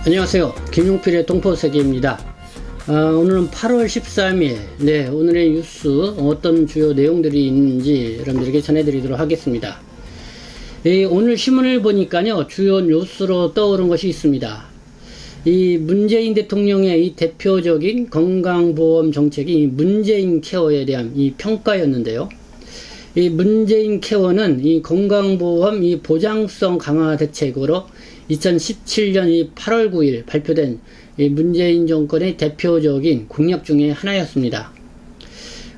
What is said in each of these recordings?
안녕하세요. 김용필의 동포세계입니다. 오늘은 8월 13일 오늘의 뉴스 어떤 주요 내용들이 있는지 여러분들에게 전해드리도록 하겠습니다. 오늘 신문을 보니까요, 주요 뉴스로 떠오른 것이 있습니다. 이 문재인 대통령의 이 대표적인 건강보험 정책이 이 문재인 케어에 대한 이 평가였는데요. 이 문재인 케어는 이 건강보험 이 보장성 강화 대책으로 2017년 8월 9일 발표된 이 문재인 정권의 대표적인 공약 중에 하나였습니다.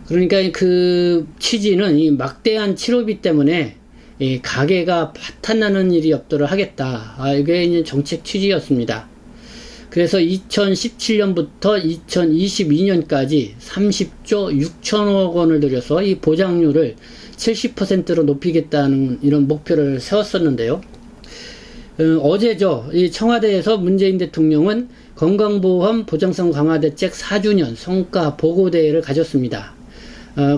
그러니까 그 취지는 이 막대한 치료비 때문에 이 가계가 파탄나는 일이 없도록 하겠다. 이게 이제 정책 취지였습니다. 그래서 2017년부터 2022년까지 30조 6천억 원을 들여서 이 보장률을 70%로 높이겠다는 이런 목표를 세웠었는데요. 어제죠. 이 청와대에서 문재인 대통령은 건강보험 보장성 강화 대책 4주년 성과 보고대회를 가졌습니다.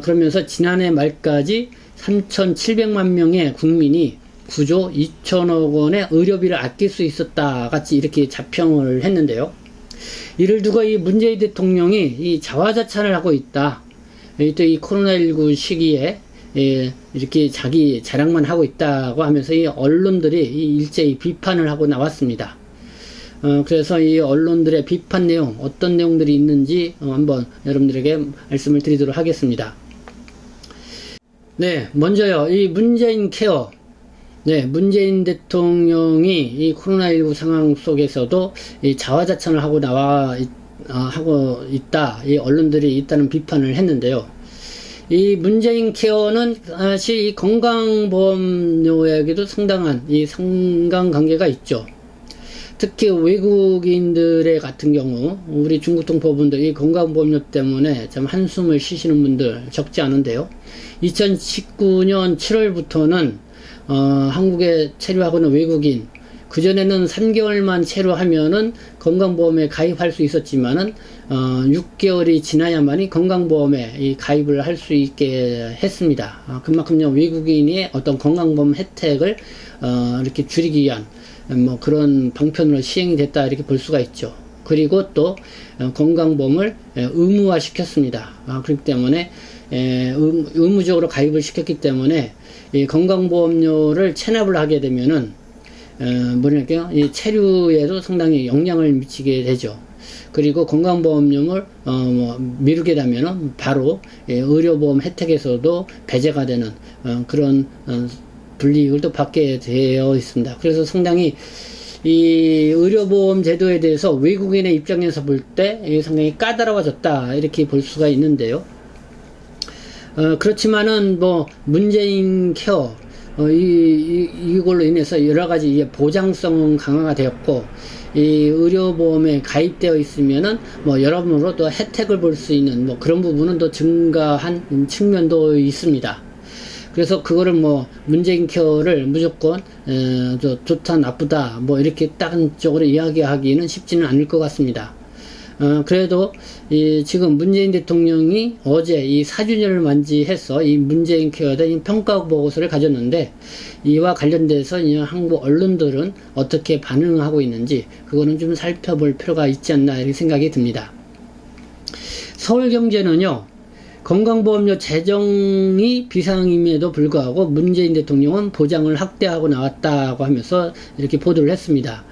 그러면서 지난해 말까지 3,700만 명의 국민이 9조 2천억 원의 의료비를 아낄 수 있었다 같이 이렇게 자평을 했는데요. 이를 두고 이 문재인 대통령이 이 자화자찬을 하고 있다. 또 이 코로나19 시기에 이렇게 자기 자랑만 하고 있다고 하면서 이 언론들이 일제히 비판을 하고 나왔습니다. 그래서 이 언론들의 비판 내용, 어떤 내용들이 있는지 한번 여러분들에게 말씀을 드리도록 하겠습니다. 먼저요, 이 문재인 케어. 문재인 대통령이 이 코로나19 상황 속에서도 이 자화자찬을 하고 하고 있다. 이 언론들이 있다는 비판을 했는데요. 이 문재인 케어는 사실 이 건강보험료에게도 상당한 이 상관관계가 있죠. 특히 외국인들의 같은 경우, 우리 중국 동포분들 이 건강보험료 때문에 참 한숨을 쉬시는 분들 적지 않은데요. 2019년 7월부터는 한국에 체류하고는 외국인, 그전에는 3개월만 체류하면은 건강보험에 가입할 수 있었지만은 6개월이 지나야만이 건강보험에 이 가입을 할 수 있게 했습니다. 그만큼요, 외국인의 어떤 건강보험 혜택을 이렇게 줄이기 위한 그런 방편으로 시행이 됐다 이렇게 볼 수가 있죠. 그리고 또 건강보험을 의무화 시켰습니다. 그렇기 때문에 의무적으로 가입을 시켰기 때문에 이 건강보험료를 체납을 하게 되면은 이 체류에도 상당히 영향을 미치게 되죠. 그리고 건강보험료를 미루게 되면은 바로 의료보험 혜택에서도 배제가 되는 그런 불이익을 또 받게 되어 있습니다. 그래서 상당히 이 의료보험 제도에 대해서 외국인의 입장에서 볼 때 상당히 까다로워졌다 이렇게 볼 수가 있는데요. 그렇지만은 문재인 케어 이걸로 인해서 여러 가지 보장성 강화가 되었고, 이 의료보험에 가입되어 있으면은 여러모로 또 혜택을 볼 수 있는 그런 부분은 또 증가한 측면도 있습니다. 그래서 그거를 문재인 케어를 무조건 좋다 나쁘다 이렇게 단적으로 이야기하기는 쉽지는 않을 것 같습니다. 그래도 지금 문재인 대통령이 어제 이 4주년을 맞이해서 이 문재인 케어에 대한 평가 보고서를 가졌는데, 이와 관련돼서 한국 언론들은 어떻게 반응하고 있는지 그거는 좀 살펴볼 필요가 있지 않나 이렇게 생각이 듭니다. 서울경제는요, 건강보험료 재정이 비상임에도 불구하고 문재인 대통령은 보장을 확대하고 나왔다고 하면서 이렇게 보도를 했습니다.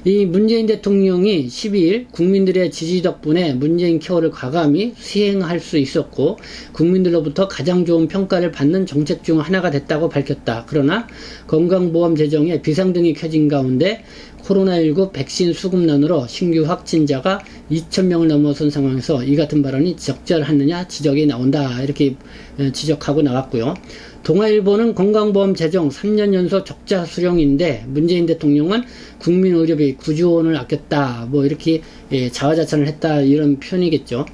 이 문재인 대통령이 12일 국민들의 지지 덕분에 문재인 케어를 과감히 수행할 수 있었고, 국민들로부터 가장 좋은 평가를 받는 정책 중 하나가 됐다고 밝혔다. 그러나 건강보험 재정에 비상등이 켜진 가운데 코로나19 백신 수급난으로 신규 확진자가 2,000명을 넘어선 상황에서 이 같은 발언이 적절하느냐 지적이 나온다 이렇게 지적하고 나왔고요. 동아일보는 건강보험 재정 3년 연속 적자 수령인데 문재인 대통령은 국민 의료비 9조 원을 아꼈다 이렇게 자화자찬을 했다 이런 표현이겠죠.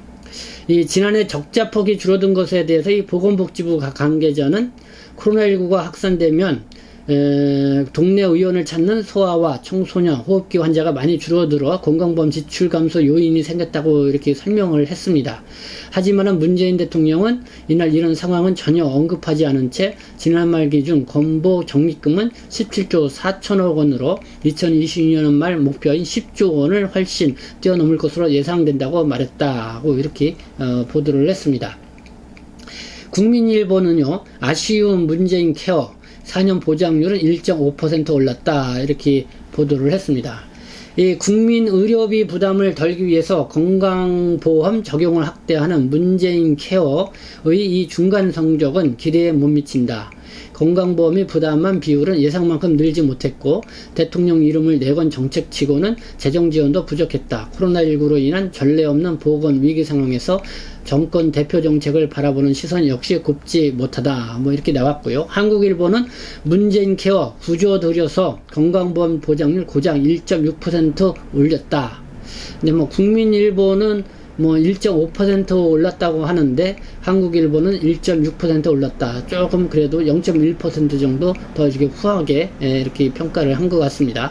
지난해 적자 폭이 줄어든 것에 대해서 이 보건복지부 관계자는 코로나19가 확산되면 동네 의원을 찾는 소아와 청소년, 호흡기 환자가 많이 줄어들어 건강보험 지출 감소 요인이 생겼다고 이렇게 설명을 했습니다. 하지만 문재인 대통령은 이날 이런 상황은 전혀 언급하지 않은 채 지난 말 기준 건보 적립금은 17조 4천억 원으로 2022년 말 목표인 10조 원을 훨씬 뛰어넘을 것으로 예상된다고 말했다고 이렇게 보도를 했습니다. 국민일보는요, 아쉬운 문재인 케어 4년 보장률은 1.5% 올랐다 이렇게 보도를 했습니다. 이 국민 의료비 부담을 덜기 위해서 건강보험 적용을 확대하는 문재인 케어의 이 중간 성적은 기대에 못 미친다. 건강보험이 부담한 비율은 예상만큼 늘지 못했고 대통령 이름을 내건 정책치고는 재정 지원도 부족했다. 코로나19로 인한 전례 없는 보건 위기 상황에서 정권 대표 정책을 바라보는 시선 역시 곱지 못하다. 뭐 이렇게 나왔고요. 한국일보는 문재인 케어 구조 들여서 건강보험 보장률 고작 1.6% 올렸다. 근데 뭐 국민일보는 뭐 1.5% 올랐다고 하는데 한국일보는 1.6% 올랐다. 조금 그래도 0.1% 정도 더 이렇게 후하게 이렇게 평가를 한 것 같습니다.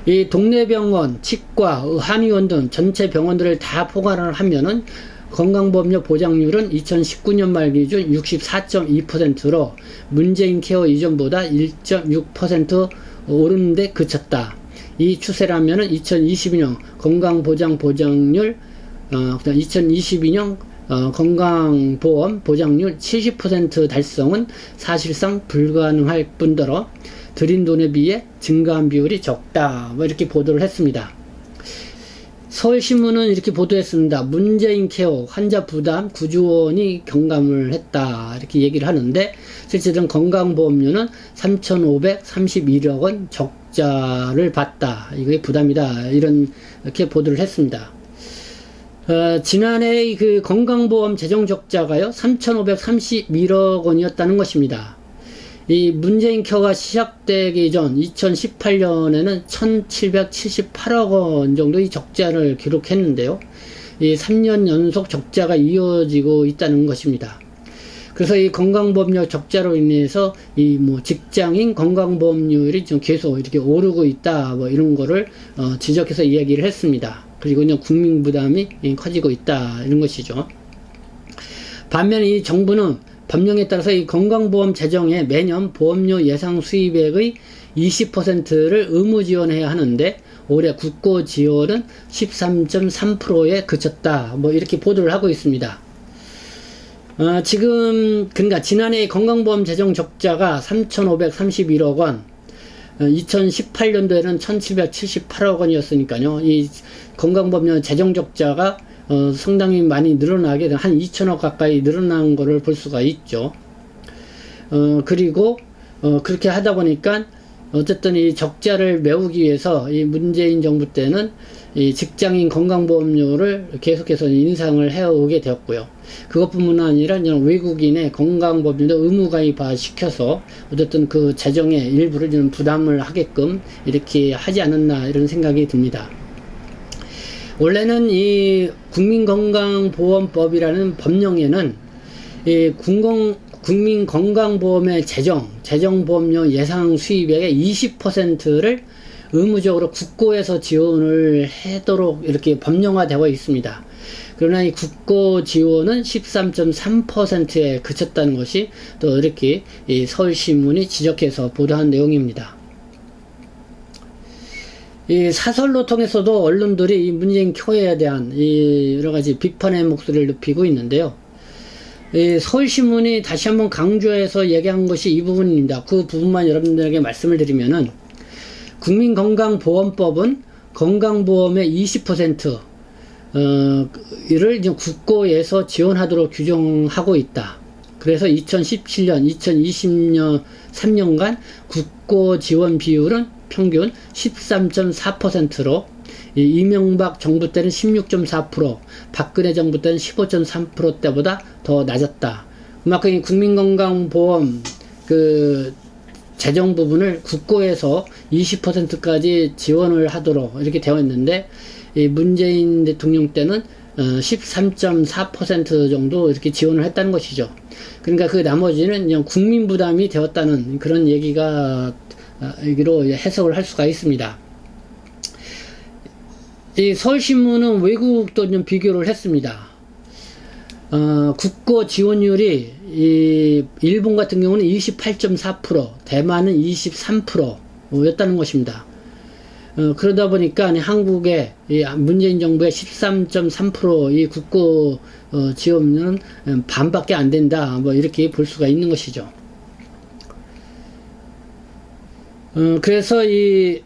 이 동네 병원, 치과, 한의원 등 전체 병원들을 다 포괄을 하면은 건강보험료 보장률은 2019년 말 기준 64.2%로 문재인 케어 이전보다 1.6% 오르는데 그쳤다. 이 추세라면은 2022년 건강보장 보장률 2022년 건강보험 보장률 70% 달성은 사실상 불가능할 뿐더러 들인 돈에 비해 증가한 비율이 적다. 뭐 이렇게 보도를 했습니다. 서울신문은 이렇게 보도했습니다. 문재인 케어 환자 부담 9조 원이 경감을 했다. 이렇게 얘기를 하는데 실제로는 건강보험료는 3,531억 원 적자를 봤다. 이게 부담이다. 이렇게 보도를 했습니다. 지난해 그 건강보험 재정 적자가요, 3,531억 원이었다는 것입니다. 이 문재인 케어가 시작되기 전 2018년에는 1,778억 원 정도의 적자를 기록했는데요. 이 3년 연속 적자가 이어지고 있다는 것입니다. 그래서 이 건강보험료 적자로 인해서 이 뭐 직장인 건강보험료율이 좀 계속 이렇게 오르고 있다. 뭐 이런 거를 지적해서 이야기를 했습니다. 그리고 그냥 국민 부담이 커지고 있다. 이런 것이죠. 반면 이 정부는 법령에 따라서 이 건강보험 재정에 매년 보험료 예상 수입액의 20%를 의무 지원해야 하는데 올해 국고 지원은 13.3%에 그쳤다. 뭐 이렇게 보도를 하고 있습니다. 지금 그러니까 지난해 건강보험 재정 적자가 3,531억 원, 2018년도에는 1,778억 원이었으니까요. 이 건강보험료 재정 적자가 상당히 많이 늘어나게 한 2천억 가까이 늘어난 거를 볼 수가 있죠. 그리고 그렇게 하다 보니까 어쨌든 이 적자를 메우기 위해서 이 문재인 정부 때는 이 직장인 건강보험료를 계속해서 인상을 해오게 되었고요. 그것뿐만 아니라 외국인의 건강보험료도 의무가입화 시켜서 어쨌든 그 재정의 일부를 좀 부담을 하게끔 이렇게 하지 않았나 이런 생각이 듭니다. 원래는 이 국민건강보험법이라는 법령에는 이 국민건강보험의 재정보험료 예상 수입액의 20%를 의무적으로 국고에서 지원을 하도록 이렇게 법령화되어 있습니다. 그러나 이 국고 지원은 13.3%에 그쳤다는 것이 또 이렇게 이 서울신문이 지적해서 보도한 내용입니다. 이 사설로 통해서도 언론들이 이 문재인 케어에 대한 이 여러 가지 비판의 목소리를 높이고 있는데요. 이 서울신문이 다시 한번 강조해서 얘기한 것이 이 부분입니다. 그 부분만 여러분들에게 말씀을 드리면은 국민건강보험법은 건강보험의 20%를 이제 국고에서 지원하도록 규정하고 있다. 그래서 2017년, 2020년 3년간 국고 지원 비율은 평균 13.4%로 이명박 정부 때는 16.4%, 박근혜 정부 때는 15.3%대보다 더 낮았다. 그만큼 이 국민건강보험 그 재정 부분을 국고에서 20%까지 지원을 하도록 이렇게 되어 있는데 이 문재인 대통령 때는 13.4% 정도 이렇게 지원을 했다는 것이죠. 그러니까 그 나머지는 그냥 국민 부담이 되었다는 그런 얘기가 여기로 해석을 할 수가 있습니다. 이 서울신문은 외국도 좀 비교를 했습니다. 국고 지원율이 일본 같은 경우는 28.4%, 대만은 23% 였다는 것입니다. 그러다 보니까 한국의 문재인 정부의 13.3% 이 국고 지원은 반밖에 안 된다, 뭐 이렇게 볼 수가 있는 것이죠. 그래서 이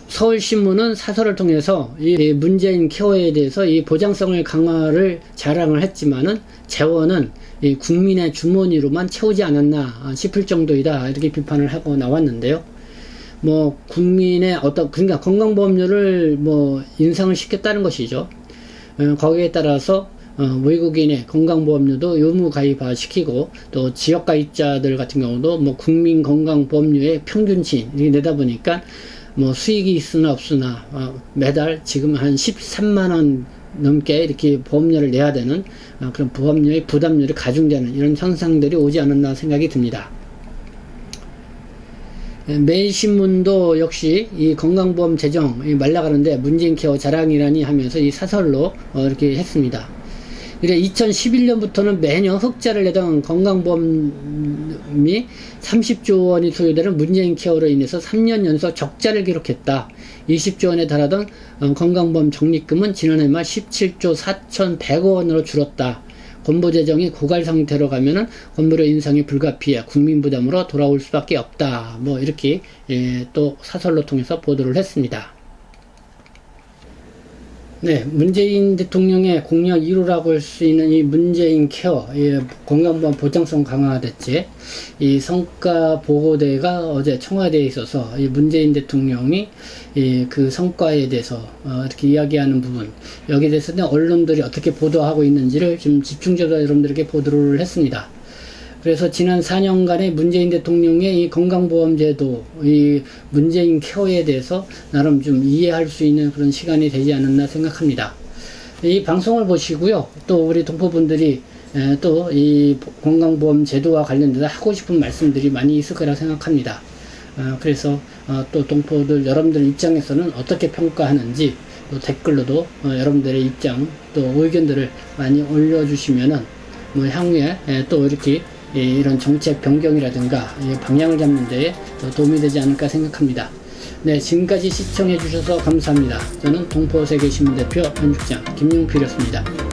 서울신문은 사설을 통해서 이 문재인 케어에 대해서 이 보장성을 강화를 자랑을 했지만은 재원은 이 국민의 주머니로만 채우지 않았나 싶을 정도이다, 이렇게 비판을 하고 나왔는데요. 뭐 국민의 그러니까 건강보험료를 뭐 인상을 시켰다는 것이죠. 거기에 따라서 외국인의 건강보험료도 의무 가입화 시키고, 또 지역 가입자들 같은 경우도 뭐 국민 건강보험료의 평균치 이렇게 내다 보니까 뭐 수익이 있으나 없으나 매달 지금 한 13만원 넘게 이렇게 보험료를 내야 되는 그런 보험료의 부담률이 가중되는 이런 현상들이 오지 않았나 생각이 듭니다. 매일신문도 역시 이 건강보험 제정 말라가는데 문재인 케어 자랑이라니 하면서 이 사설로 이렇게 했습니다. 그래 2011년부터는 매년 흑자를 내던 건강보험이 30조 원이 소요되는 문재인 케어로 인해서 3년 연속 적자를 기록했다. 20조 원에 달하던 건강보험 적립금은 지난해 말 17조 4,100억 원으로 줄었다. 건보 재정이 고갈 상태로 가면은 건보료 인상이 불가피해 국민 부담으로 돌아올 수밖에 없다. 뭐 이렇게 또 사설로 통해서 보도를 했습니다. 네, 문재인 대통령의 공약 1호라고 할 수 있는 이 문재인 케어, 건강보험 보장성 강화 대책, 이 성과 보고대가 어제 청와대에 있어서 이 문재인 대통령이 그 성과에 대해서 이렇게 이야기하는 부분, 여기에 대해서는 언론들이 어떻게 보도하고 있는지를 좀 집중적으로 여러분들에게 보도를 했습니다. 그래서 지난 4년간의 문재인 대통령의 이 건강보험제도, 이 문재인 케어에 대해서 나름 좀 이해할 수 있는 그런 시간이 되지 않았나 생각합니다. 이 방송을 보시고요, 또 우리 동포분들이 또 이 건강보험 제도와 관련돼서 하고 싶은 말씀들이 많이 있을 거라 생각합니다. 그래서 또 동포들 여러분들 입장에서는 어떻게 평가하는지 또 댓글로도 여러분들의 입장 또 의견들을 많이 올려주시면은 뭐 향후에 또 이렇게 이런 정책 변경이라든가 방향을 잡는 데 도움이 되지 않을까 생각합니다. 네, 지금까지 시청해 주셔서 감사합니다. 저는 동포세계신문 대표 편집장 김용필이었습니다.